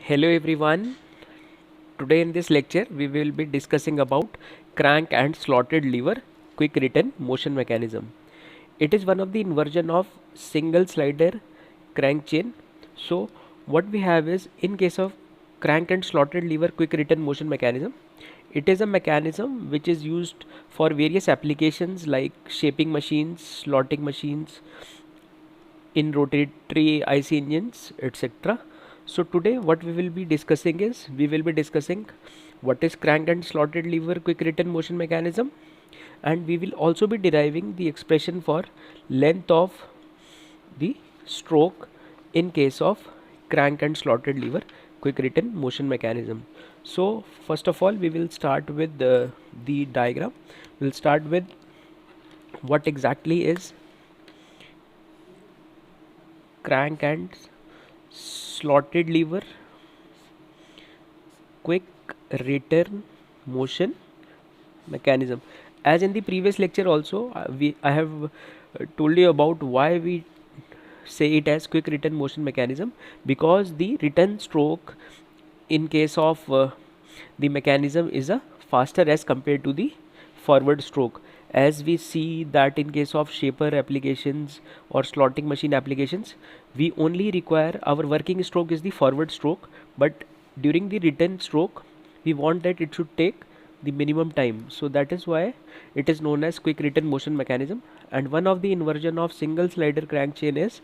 Hello everyone. Today in this lecture we will be discussing about crank and slotted lever quick return motion mechanism. It is one of the inversion of single slider crank chain. So what we have is, in case of crank and slotted lever quick return motion mechanism, it is a mechanism which is used for various applications like shaping machines, slotting machines, in rotatory IC engines, etc. So today what we will be discussing is, we will be discussing what is crank and slotted lever quick return motion mechanism, and we will also be deriving the expression for length of the stroke in case of crank and slotted lever quick return motion mechanism. So first of all we will start with the diagram. We'll start with what exactly is crank and slotted lever quick return motion mechanism. As in the previous lecture also, I have told you about why we say it as quick return motion mechanism, because the return stroke in case of the mechanism is a faster as compared to the forward stroke. As we see that in case of shaper applications or slotting machine applications, we only require, our working stroke is the forward stroke, but during the return stroke we want that it should take the minimum time. So that is why it is known as quick return motion mechanism. And one of the inversion of single slider crank chain is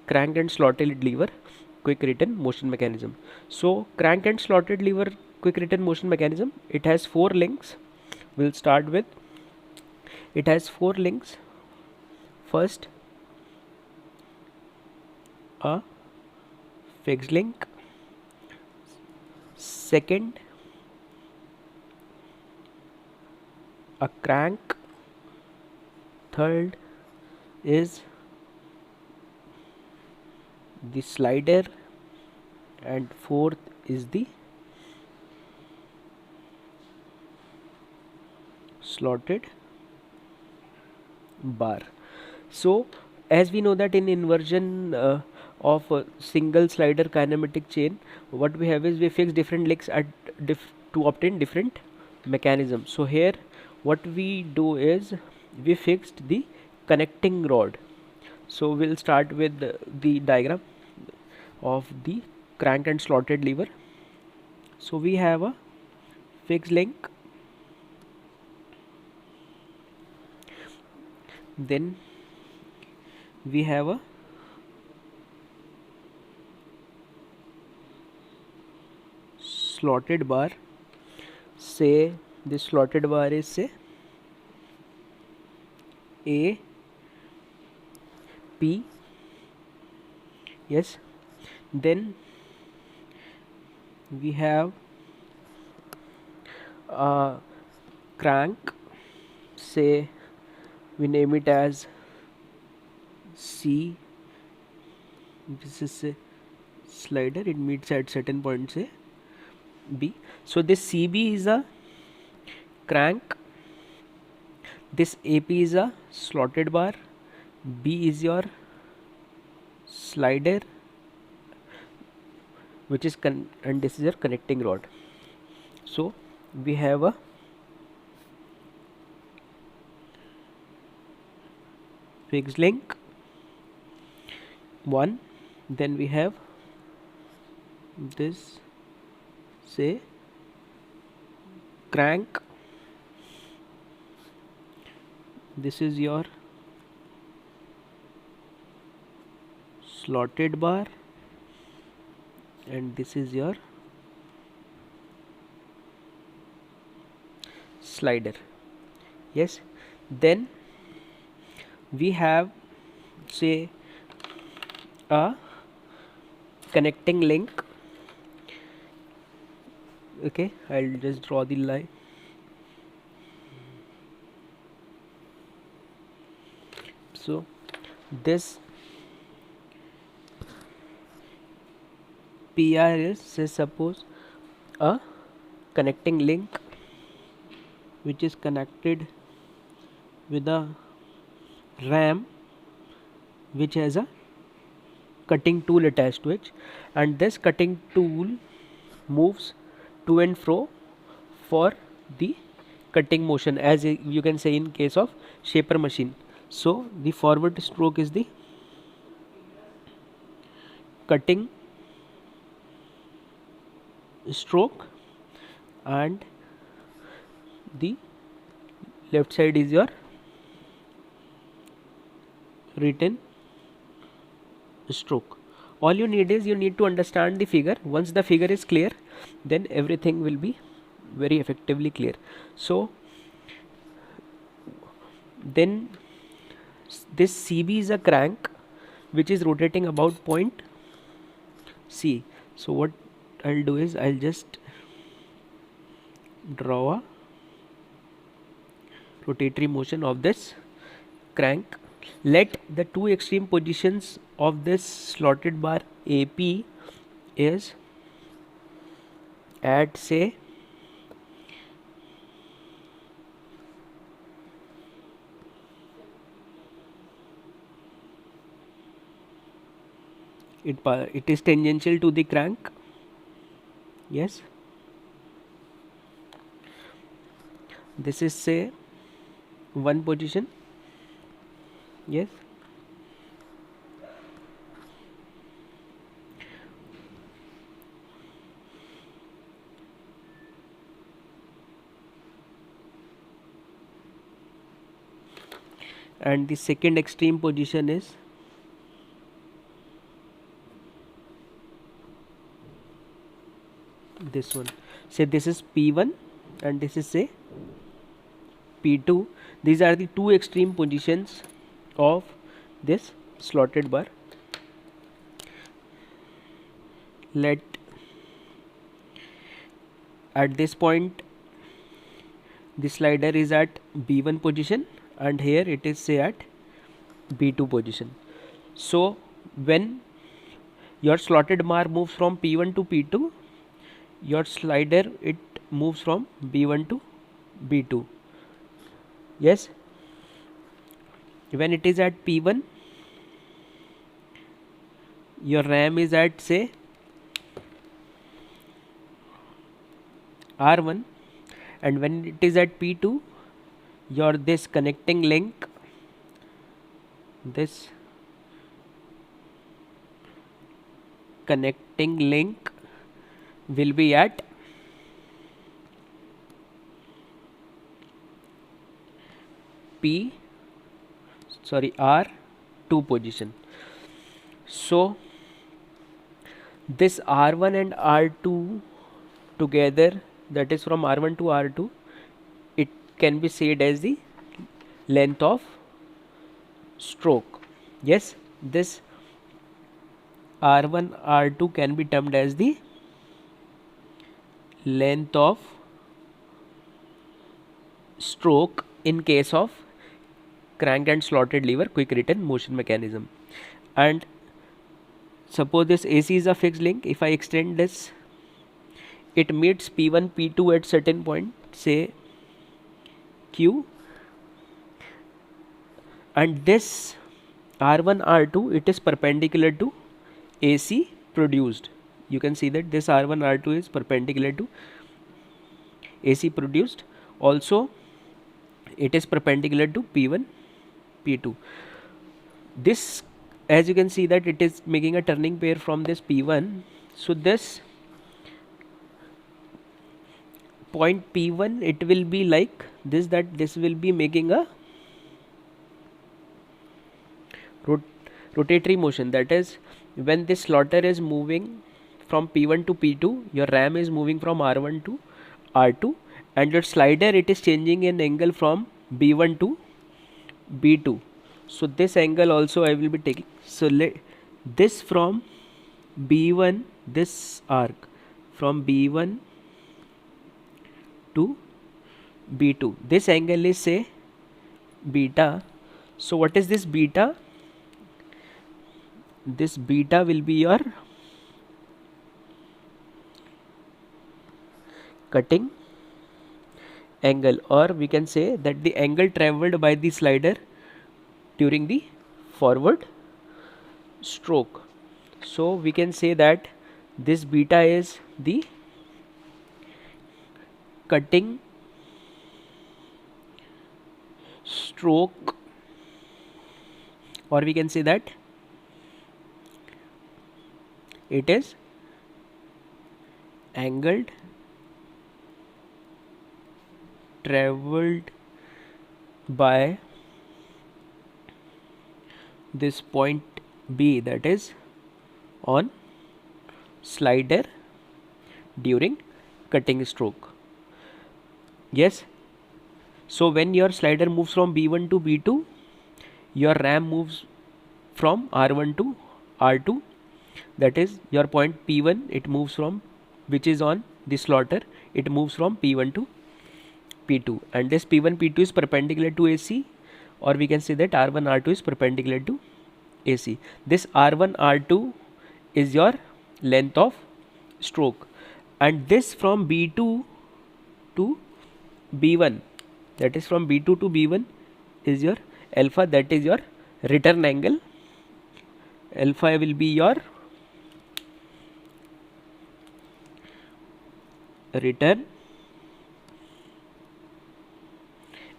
crank and slotted lever quick return motion mechanism. So crank and slotted lever quick return motion mechanism, it has four links. We'll start with, it has four links. First, a fixed link. Second, a crank. Third is the slider, and fourth is the slotted bar. So as we know that in inversion of a single slider kinematic chain, what we have is, we fix different links at to obtain different mechanism. So here what we do is, we fixed the connecting rod. So we'll start with the diagram of the crank and slotted lever. So we have a fixed link, then we have a slotted bar. Say this slotted bar is, say, A P, yes. Then we have a crank, say we name it as C. This is a slider, it meets at certain point, say B. So this CB is a crank, this AP is a slotted bar, B is your slider, which is and this is your connecting rod. So we have a fixed link 1, then we have this, say, crank, this is your slotted bar, and this is your slider, yes. Then we have, say, a connecting link. Okay, I'll just draw the line. So this PR is, say, suppose a connecting link which is connected with a ram which has a cutting tool attached to it, and this cutting tool moves to and fro for the cutting motion, as you can say in case of shaper machine. So the forward stroke is the cutting stroke, and the left side is your written stroke. All you need is, you need to understand the figure. Once the figure is clear, then everything will be very effectively clear. So then this CB is a crank which is rotating about point C. So what I'll do is, I'll just draw a rotatory motion of this crank. Let the two extreme positions of this slotted bar AP is at, say, it is tangential to the crank. Yes, this is, say, one position. Yes, and the second extreme position is this one. Say this is P1 and this is, say, P2. These are the two extreme positions of this slotted bar. Let at this point the slider is at B1 position, and here it is, say, at B2 position. So when your slotted bar moves from P1 to P2, your slider, it moves from B1 to B2. Yes, when it is at P1, your RAM is at, say, R1, and when it is at P2, your this connecting link, this connecting link will be at R2 position. So this R1 and R2 together, that is from R1 to R2, it can be said as the length of stroke. Yes, this R1 R2 can be termed as the length of stroke in case of crank and slotted lever quick return motion mechanism. And suppose this AC is a fixed link. If I extend this, it meets P1 P2 at certain point, say Q, and this R1 R2, it is perpendicular to AC produced. You can see that this R1 R2 is perpendicular to AC produced. Also it is perpendicular to P1 P2. This, as you can see, that it is making a turning pair from this P1. So this point P1, it will be like this, that this will be making a rotatory motion. That is, when this slaughter is moving from P1 to P2, your RAM is moving from R1 to R2, and your slider, it is changing an angle from B1 to B2. So this angle also I will be taking. So let this from B1, this arc from B1 to B2, this angle is, say, beta. So what is this beta? This beta will be your cutting angle, or we can say that the angle traveled by the slider during the forward stroke. So we can say that this beta is the cutting stroke, or we can say that it is angled traveled by this point B, that is on slider during cutting stroke. Yes, so when your slider moves from B1 to B2, your ram moves from R1 to R2, that is your point P1, it moves from, which is on the slaughter, it moves from P1 to P2, and this P1 P2 is perpendicular to AC, or we can say that R1 R2 is perpendicular to AC. This R1 R2 is your length of stroke, and this from B2 to B1, that is from B2 to B1 is your alpha, that is your return angle. Alpha will be your return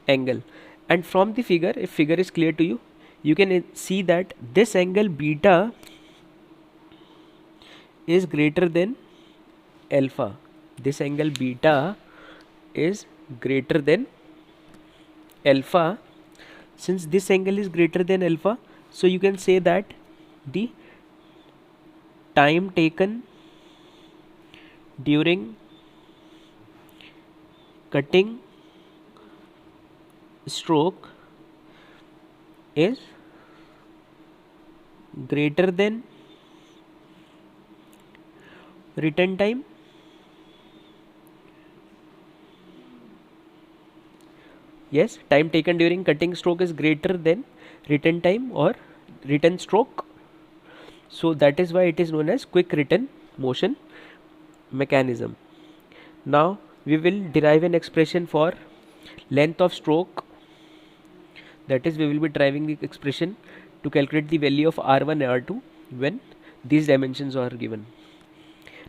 angle. And from the figure, if figure is clear to you, you can see that this angle beta is greater than alpha. This angle beta is greater than alpha. Since this angle is greater than alpha, so you can say that the time taken during cutting stroke is greater than return time. Yes, time taken during cutting stroke is greater than return time or return stroke. So that is why it is known as quick return motion mechanism. Now we will derive an expression for length of stroke, that is we will be deriving the expression to calculate the value of R1 and R2 when these dimensions are given.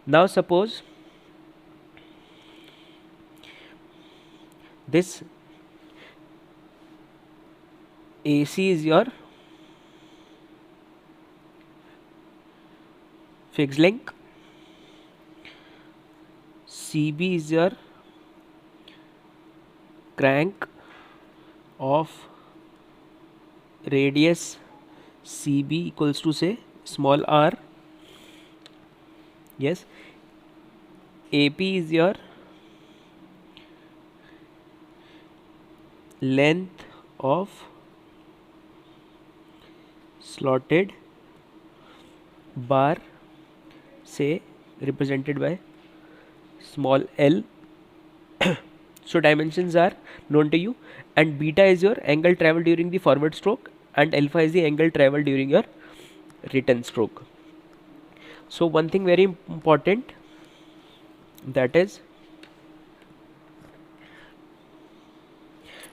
Now suppose this AC is your fixed length, CB is your crank of radius CB equals to say small r. Yes, AP is your length of slotted bar, say represented by small l. So dimensions are known to you, and beta is your angle travel during the forward stroke, and alpha is the angle travel during your return stroke. So one thing very important, that is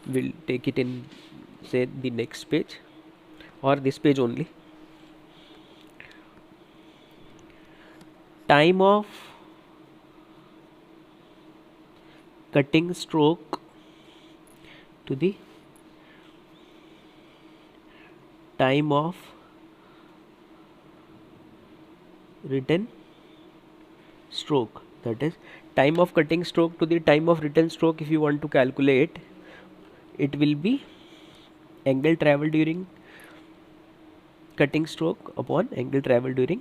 we'll take it in say the next page or this page only. Time of cutting stroke to the time of return stroke, that is time of cutting stroke to the time of return stroke. If you want to calculate, it will be angle travel during cutting stroke upon angle travel during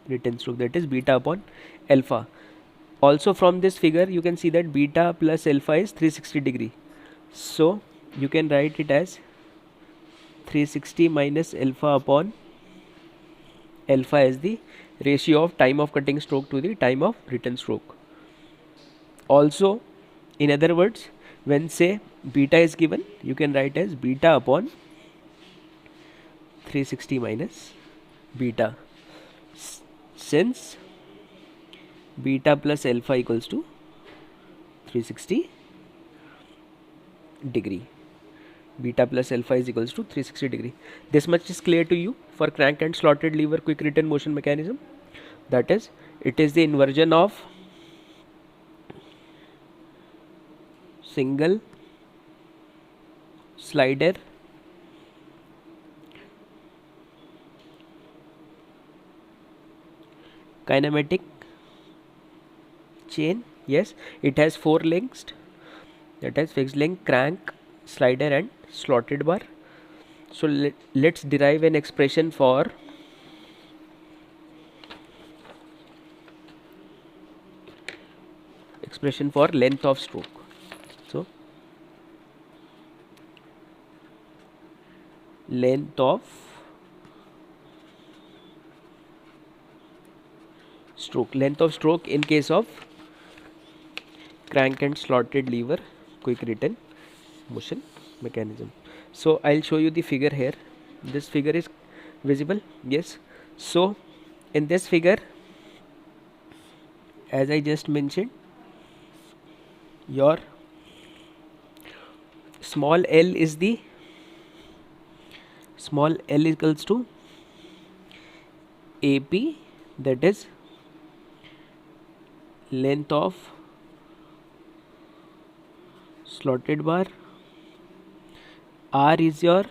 return stroke, that is beta upon alpha. Also from this figure you can see that beta plus alpha is 360 degree, so you can write it as 360 minus alpha upon alpha as the ratio of time of cutting stroke to the time of return stroke. Also, in other words, when say beta is given, you can write as beta upon 360 minus beta, since beta plus alpha equals to 360 degree. Beta plus alpha is equals to 360 degree. This much is clear to you for crank and slotted lever quick return motion mechanism. That is, it is the inversion of single slider kinematic chain. Yes, it has four links, that is fixed link, crank, slider and slotted bar. So let's derive an expression for length of stroke. So length of stroke in case of crank and slotted lever quick return motion mechanism. So I'll show you the figure here. This figure is visible. Yes, so in this figure, as I just mentioned, your small l equals to AP, that is length of slotted bar. R is your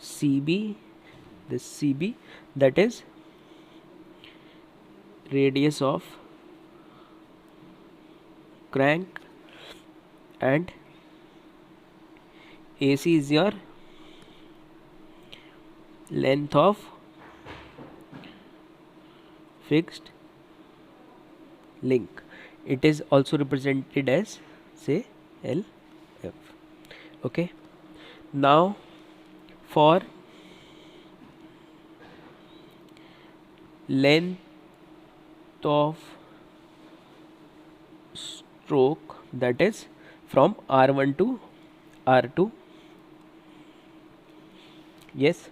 CB, this CB, that is radius of crank, and AC is your length of fixed link. It is also represented as, say, LF. Okay, now for length of stroke, that is from R1 to R2. Yes,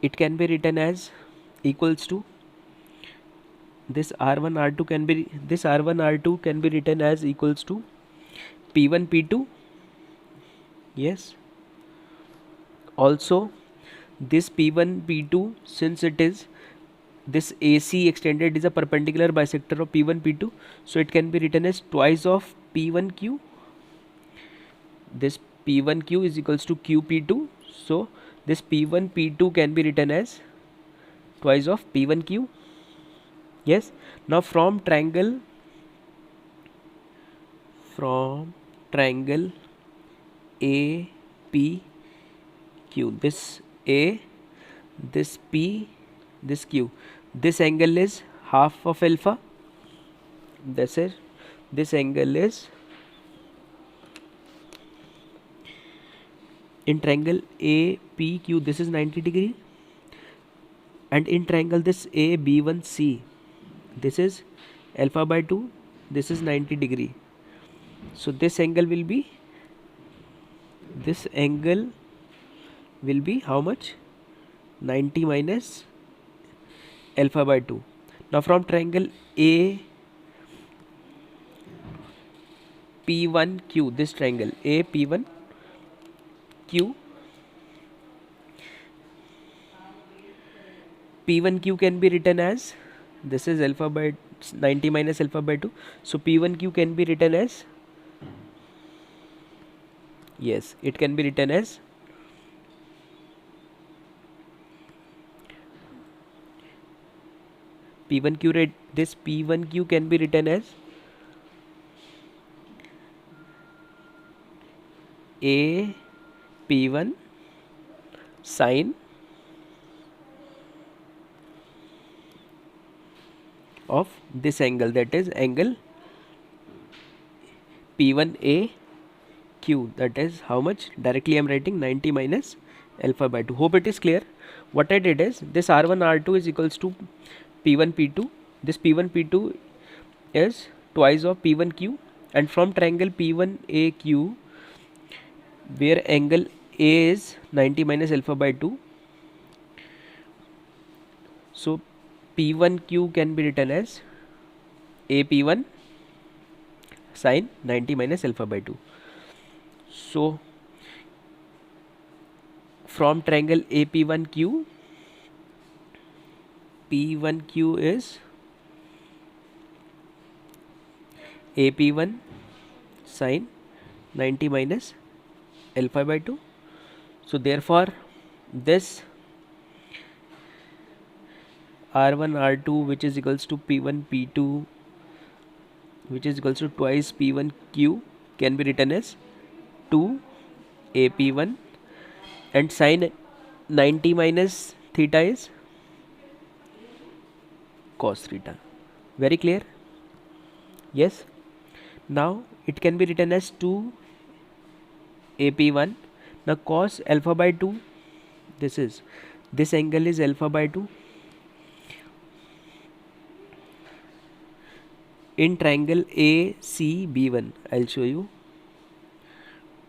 it can be written as equals to this R1 R2 can be written as equals to P1 P2. Yes, also this P1 P2, since it is this AC extended is a perpendicular bisector of P1 P2, so it can be written as twice of P1Q. This P1Q is equals to QP2, so this P1 P2 can be written as twice of P1Q. Yes, now from triangle APQ, this A, this P, this Q, this angle is half of alpha. That's it. This angle is, in triangle APQ, this is 90 degree, and in triangle this AB1C, this is alpha by 2, this is 90 degree. So this angle will be how much? 90 minus alpha by 2. Now from triangle AP1Q, this triangle AP1Q, P1Q can be written as, this is alpha by 90 minus alpha by 2, so P1Q can be written as, yes, it can be written as P1Q. This P1Q can be written as A P1 sine of this angle, that is angle P1A Q, that is how much? Directly I am writing 90 minus alpha by 2. Hope it is clear. What I did is, this R1 R2 is equals to P1 P2. This P1 P2 is twice of P1 Q, and from triangle P1 AQ, where angle A is 90 minus alpha by 2, so P1Q can be written as AP1 sine 90 minus alpha by 2. So from triangle AP1Q, P1Q is AP1 sine 90 minus L5 by 2. So therefore this R1 R2 which is equals to P1 P2 which is equals to twice P1 Q can be written as 2 AP1, and sine 90 minus theta is cos theta. Very clear? Yes. Now it can be written as 2 AP1. Now cos alpha by 2, this angle is alpha by 2 in triangle ACB1. I'll show you.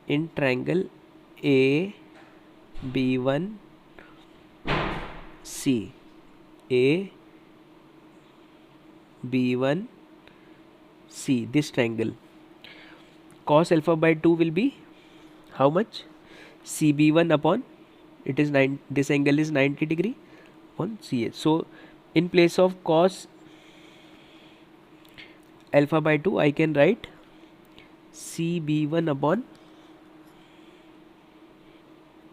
In triangle AB1C, AB1C, this triangle, cos alpha by 2 will be how much? CB1 upon, it is 9, this angle is 90 degree on CA. So in place of cos alpha by 2 I can write CB1 upon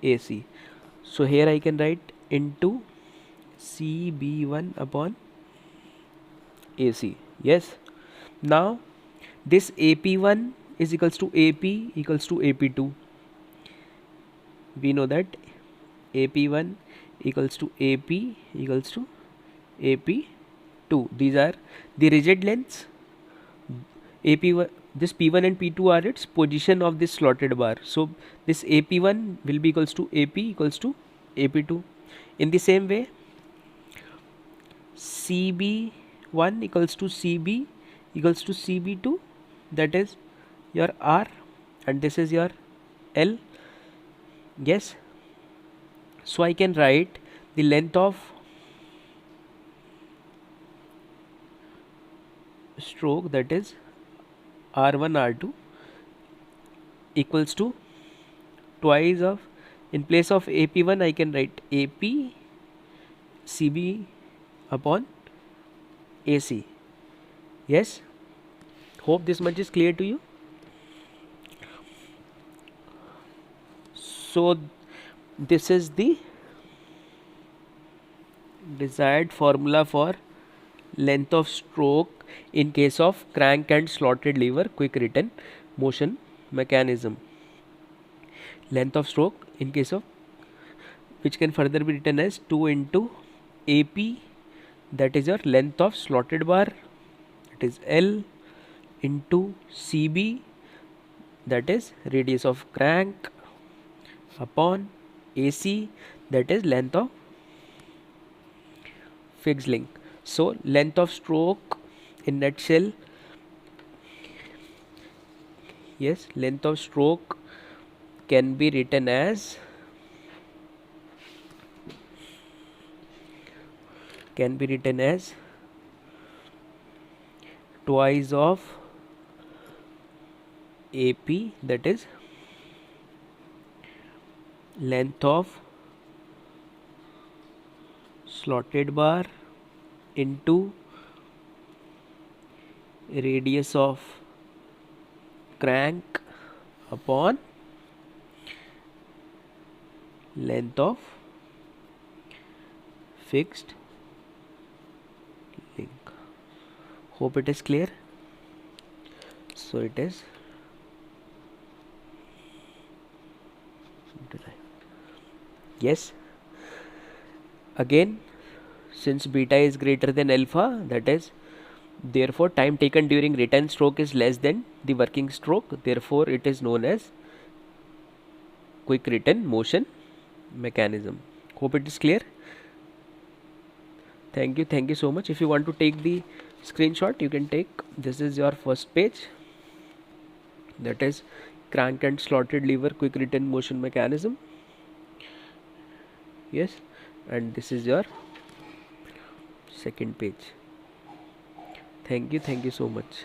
AC. So here I can write into CB1 upon AC. Yes. Now this AP1 is equals to AP equals to AP2. We know that AP1 equals to AP equals to AP2. These are the rigid lengths. AP1, this P1 and P2 are its position of this slotted bar. So this AP1 will be equals to AP equals to AP2. In the same way, CB1 equals to CB equals to CB2, that is your R, and this is your L. Yes. So I can write the length of stroke, that is R1 R2 equals to twice of, in place of AP1 I can write AP CB upon AC. Yes. Hope this much is clear to you. So this is the desired formula for length of stroke in case of crank and slotted lever quick return motion mechanism. Length of stroke in case of, which can further be written as 2 into AP, that is your length of slotted bar, it is L, into CB, that is radius of crank, upon AC, that is length of fixed link. So length of stroke in nutshell, yes, length of stroke can be written as twice of AP, that is length of slotted bar into radius of crank upon length of fixed link. Hope it is clear. So it is yes. Again, since beta is greater than alpha, that is therefore time taken during return stroke is less than the working stroke, therefore it is known as quick return motion mechanism. Hope it is clear. Thank you so much. If you want to take the screenshot, you can take. This is your first page, that is crank and slotted lever quick return motion mechanism. Yes, and this is your second page. Thank you so much.